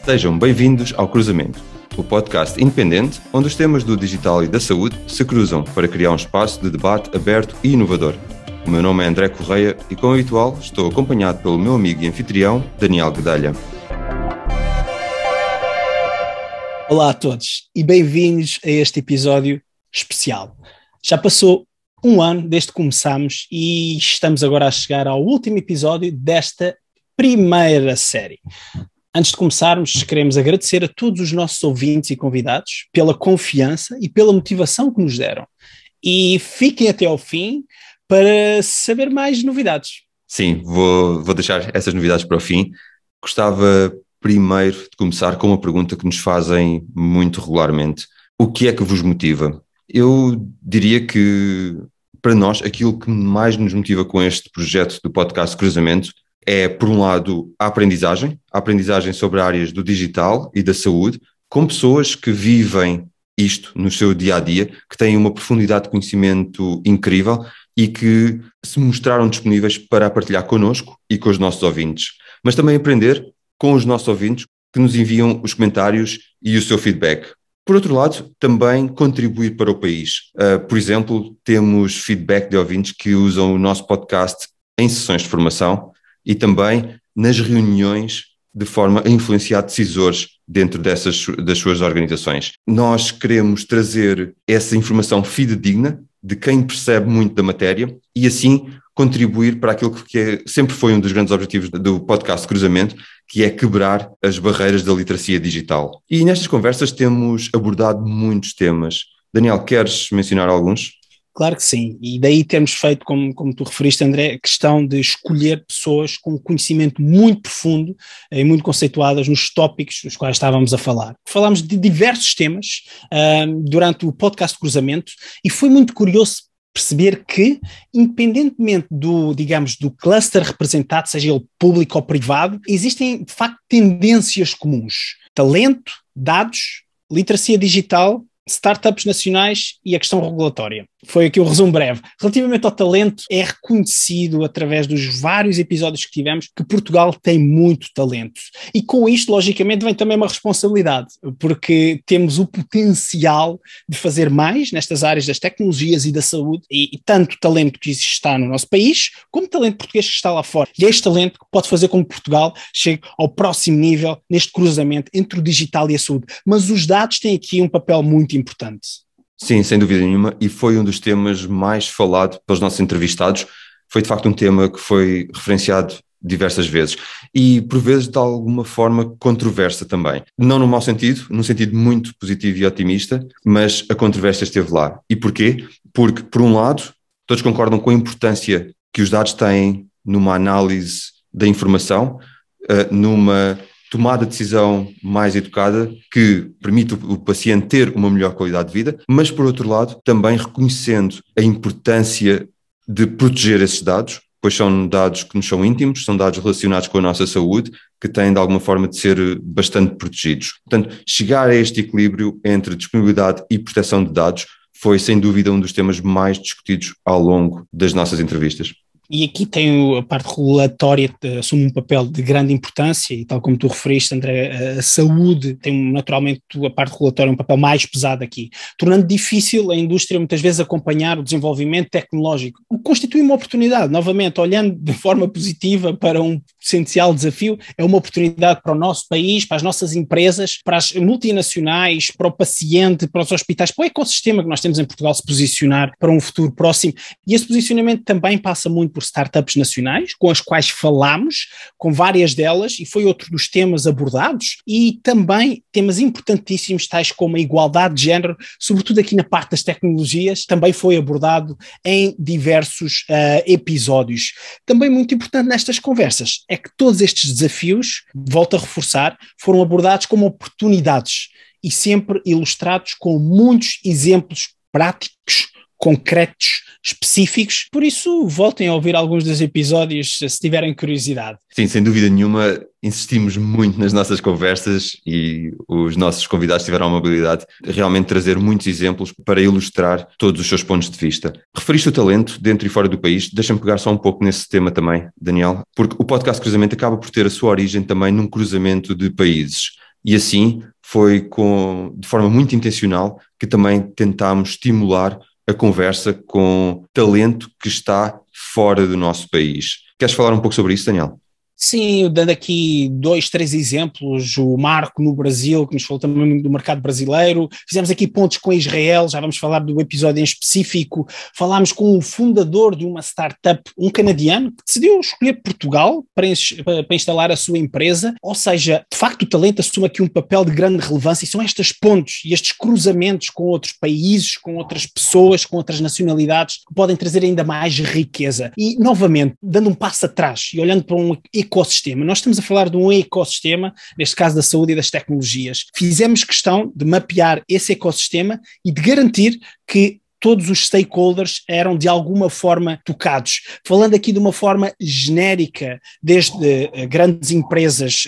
Sejam bem-vindos ao Cruzamento, o podcast independente onde os temas do digital e da saúde se cruzam para criar um espaço de debate aberto e inovador. O meu nome é André Correia e, como habitual, estou acompanhado pelo meu amigo e anfitrião, Daniel Guedalha. Olá a todos e bem-vindos a este episódio especial. Já passou um ano desde que começámos e estamos agora a chegar ao último episódio desta primeira série. Antes de começarmos, queremos agradecer a todos os nossos ouvintes e convidados pela confiança e pela motivação que nos deram. E fiquem até ao fim para saber mais novidades. Sim, vou deixar essas novidades para o fim. Gostava primeiro de começar com uma pergunta que nos fazem muito regularmente. O que é que vos motiva? Eu diria que, para nós, aquilo que mais nos motiva com este projeto do podcast Cruzamento é, por um lado, a aprendizagem sobre áreas do digital e da saúde, com pessoas que vivem isto no seu dia-a-dia, que têm uma profundidade de conhecimento incrível e que se mostraram disponíveis para partilhar connosco e com os nossos ouvintes. Mas também aprender com os nossos ouvintes que nos enviam os comentários e o seu feedback. Por outro lado, também contribuir para o país. Por exemplo, temos feedback de ouvintes que usam o nosso podcast em sessões de formação e também nas reuniões de forma a influenciar decisores dentro das suas organizações. Nós queremos trazer essa informação fidedigna de quem percebe muito da matéria e assim contribuir para aquilo que sempre foi um dos grandes objetivos do podcast Cruzamento, que é quebrar as barreiras da literacia digital. E nestas conversas temos abordado muitos temas. Daniel, queres mencionar alguns? Claro que sim, e daí temos feito, como tu referiste, André, a questão de escolher pessoas com conhecimento muito profundo e muito conceituadas nos tópicos dos quais estávamos a falar. Falámos de diversos temas durante o podcast Cruzamento e foi muito curioso perceber que, independentemente do cluster representado, seja ele público ou privado, existem de facto tendências comuns: talento, dados, literacia digital, startups nacionais e a questão regulatória. Foi aqui o resumo breve. Relativamente ao talento, é reconhecido através dos vários episódios que tivemos que Portugal tem muito talento. E com isto, logicamente, vem também uma responsabilidade, porque temos o potencial de fazer mais nestas áreas das tecnologias e da saúde, e tanto talento que está no nosso país, como talento português que está lá fora. E é este talento que pode fazer com que Portugal chegue ao próximo nível neste cruzamento entre o digital e a saúde. Mas os dados têm aqui um papel muito importante. Sim, sem dúvida nenhuma, e foi um dos temas mais falado pelos nossos entrevistados. Foi de facto um tema que foi referenciado diversas vezes e por vezes de alguma forma controversa também. Não no mau sentido, num sentido muito positivo e otimista, mas a controvérsia esteve lá. E porquê? Porque, por um lado, todos concordam com a importância que os dados têm numa análise da informação, numa tomada de decisão mais educada que permite o paciente ter uma melhor qualidade de vida, mas por outro lado também reconhecendo a importância de proteger esses dados, pois são dados que nos são íntimos, são dados relacionados com a nossa saúde, que têm de alguma forma de ser bastante protegidos. Portanto, chegar a este equilíbrio entre disponibilidade e proteção de dados foi sem dúvida um dos temas mais discutidos ao longo das nossas entrevistas. E aqui tem a parte regulatória que assume um papel de grande importância e tal como tu referiste, André, a saúde tem naturalmente a parte regulatória um papel mais pesado aqui, tornando difícil a indústria muitas vezes acompanhar o desenvolvimento tecnológico, o que constitui uma oportunidade. Novamente, olhando de forma positiva para um essencial desafio, é uma oportunidade para o nosso país, para as nossas empresas, para as multinacionais, para o paciente, para os hospitais, para o ecossistema que nós temos em Portugal se posicionar para um futuro próximo. E esse posicionamento também passa muito por startups nacionais, com as quais falámos, com várias delas, e foi outro dos temas abordados, e também temas importantíssimos, tais como a igualdade de género, sobretudo aqui na parte das tecnologias, também foi abordado em diversos episódios. Também muito importante nestas conversas é que todos estes desafios, volto a reforçar, foram abordados como oportunidades e sempre ilustrados com muitos exemplos práticos, concretos, específicos, por isso voltem a ouvir alguns dos episódios se tiverem curiosidade. Sim, sem dúvida nenhuma, insistimos muito nas nossas conversas e os nossos convidados tiveram a amabilidade de realmente trazer muitos exemplos para ilustrar todos os seus pontos de vista. Referiste o talento dentro e fora do país, deixa-me pegar só um pouco nesse tema também, Daniel, porque o podcast Cruzamento acaba por ter a sua origem também num cruzamento de países. E assim foi de forma muito intencional que também tentámos estimular a conversa com talento que está fora do nosso país. Queres falar um pouco sobre isso, Daniel? Sim, dando aqui 2, 3 exemplos, o Marco no Brasil, que nos falou também do mercado brasileiro, fizemos aqui pontos com Israel, já vamos falar do episódio em específico, falámos com o fundador de uma startup, um canadiano, que decidiu escolher Portugal para instalar a sua empresa, ou seja, de facto o talento assume aqui um papel de grande relevância e são estes pontos e estes cruzamentos com outros países, com outras pessoas, com outras nacionalidades, que podem trazer ainda mais riqueza. E, novamente, dando um passo atrás e olhando para um ecossistema. Nós estamos a falar de um ecossistema, neste caso da saúde e das tecnologias. Fizemos questão de mapear esse ecossistema e de garantir que todos os stakeholders eram de alguma forma tocados. Falando aqui de uma forma genérica, desde grandes empresas,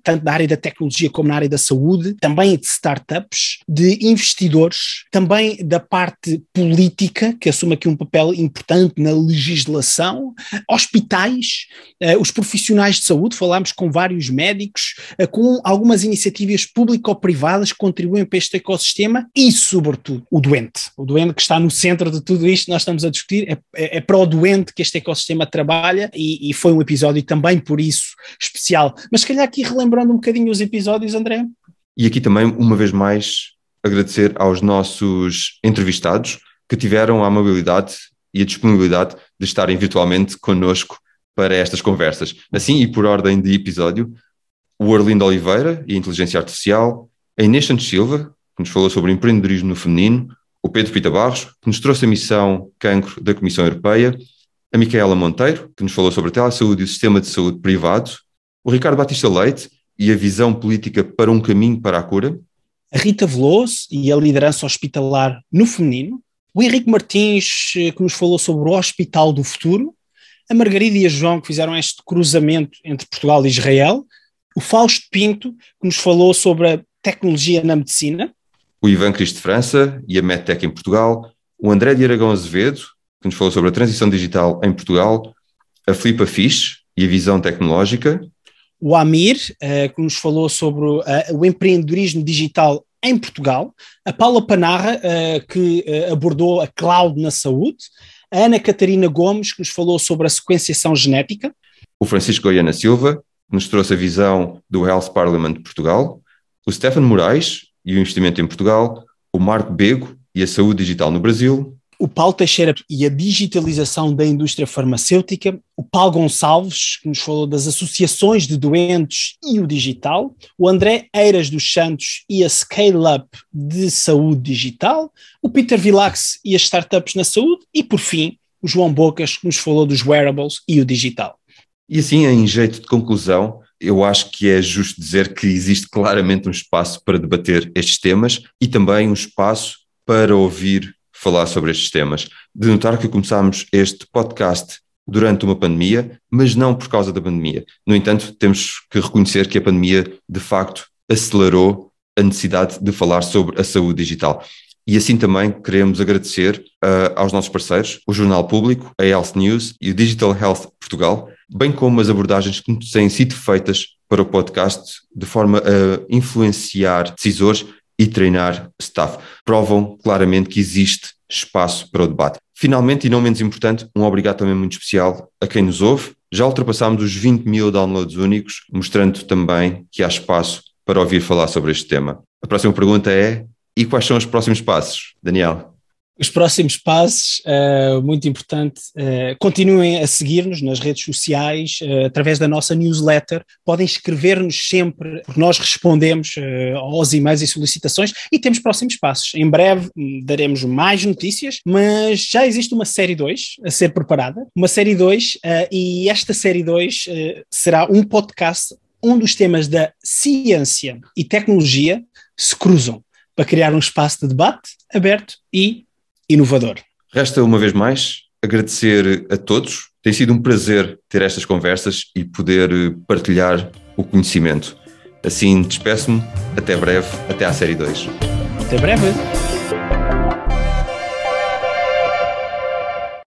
tanto na área da tecnologia como na área da saúde, também de startups, de investidores, também da parte política, que assume aqui um papel importante na legislação, hospitais, os profissionais de saúde, falámos com vários médicos, com algumas iniciativas público-privadas que contribuem para este ecossistema e, sobretudo, o doente que está no centro de tudo isto, nós estamos a discutir, é para o doente que este ecossistema trabalha e foi um episódio também por isso especial. Mas se calhar aqui relembrando um bocadinho os episódios, André. E aqui também, uma vez mais, agradecer aos nossos entrevistados que tiveram a amabilidade e a disponibilidade de estarem virtualmente connosco para estas conversas. Assim, e por ordem de episódio, o Arlindo Oliveira e a Inteligência Artificial, a Inês Santos Silva, que nos falou sobre empreendedorismo no feminino, o Pedro Pita Barros, que nos trouxe a missão Cancro da Comissão Europeia, a Micaela Monteiro, que nos falou sobre a telesaúde e o sistema de saúde privado, o Ricardo Batista Leite e a visão política para um caminho para a cura, a Rita Veloso e a liderança hospitalar no feminino, o Henrique Martins, que nos falou sobre o Hospital do Futuro, a Margarida e a João, que fizeram este cruzamento entre Portugal e Israel, o Fausto Pinto, que nos falou sobre a tecnologia na medicina, o Ivan Cristo de França e a MedTech em Portugal, o André de Aragão Azevedo, que nos falou sobre a transição digital em Portugal, a Filipa Fisch e a visão tecnológica, o Amir, que nos falou sobre o empreendedorismo digital em Portugal, a Paula Panarra, que abordou a cloud na saúde, a Ana Catarina Gomes, que nos falou sobre a sequenciação genética, o Francisco Goiana Silva, que nos trouxe a visão do Health Parliament de Portugal, o Stefano Moraes e o investimento em Portugal, o Marco Bego e a saúde digital no Brasil, o Paulo Teixeira e a digitalização da indústria farmacêutica, o Paulo Gonçalves, que nos falou das associações de doentes e o digital, o André Eiras dos Santos e a Scale-Up de saúde digital, o Peter Vilax e as startups na saúde e, por fim, o João Bocas, que nos falou dos wearables e o digital. E assim, em jeito de conclusão, eu acho que é justo dizer que existe claramente um espaço para debater estes temas e também um espaço para ouvir falar sobre estes temas. De notar que começámos este podcast durante uma pandemia, mas não por causa da pandemia. No entanto, temos que reconhecer que a pandemia, de facto, acelerou a necessidade de falar sobre a saúde digital. E assim também queremos agradecer aos nossos parceiros, o Jornal Público, a Health News e o Digital Health Portugal, bem como as abordagens que têm sido feitas para o podcast de forma a influenciar decisores e treinar staff. Provam claramente que existe espaço para o debate. Finalmente, e não menos importante, um obrigado também muito especial a quem nos ouve. Já ultrapassámos os 20 mil downloads únicos, mostrando também que há espaço para ouvir falar sobre este tema. A próxima pergunta é: e quais são os próximos passos, Daniel? Os próximos passos, muito importante, continuem a seguir-nos nas redes sociais, através da nossa newsletter, podem escrever-nos sempre, porque nós respondemos aos e-mails e solicitações e temos próximos passos. Em breve daremos mais notícias, mas já existe uma série 2 a ser preparada, uma série 2, e esta série 2 será um podcast onde os temas da ciência e tecnologia se cruzam para criar um espaço de debate aberto e inovador. Resta uma vez mais agradecer a todos. Tem sido um prazer ter estas conversas e poder partilhar o conhecimento. Assim, despeço-me. Até breve. Até à série 2. Até breve.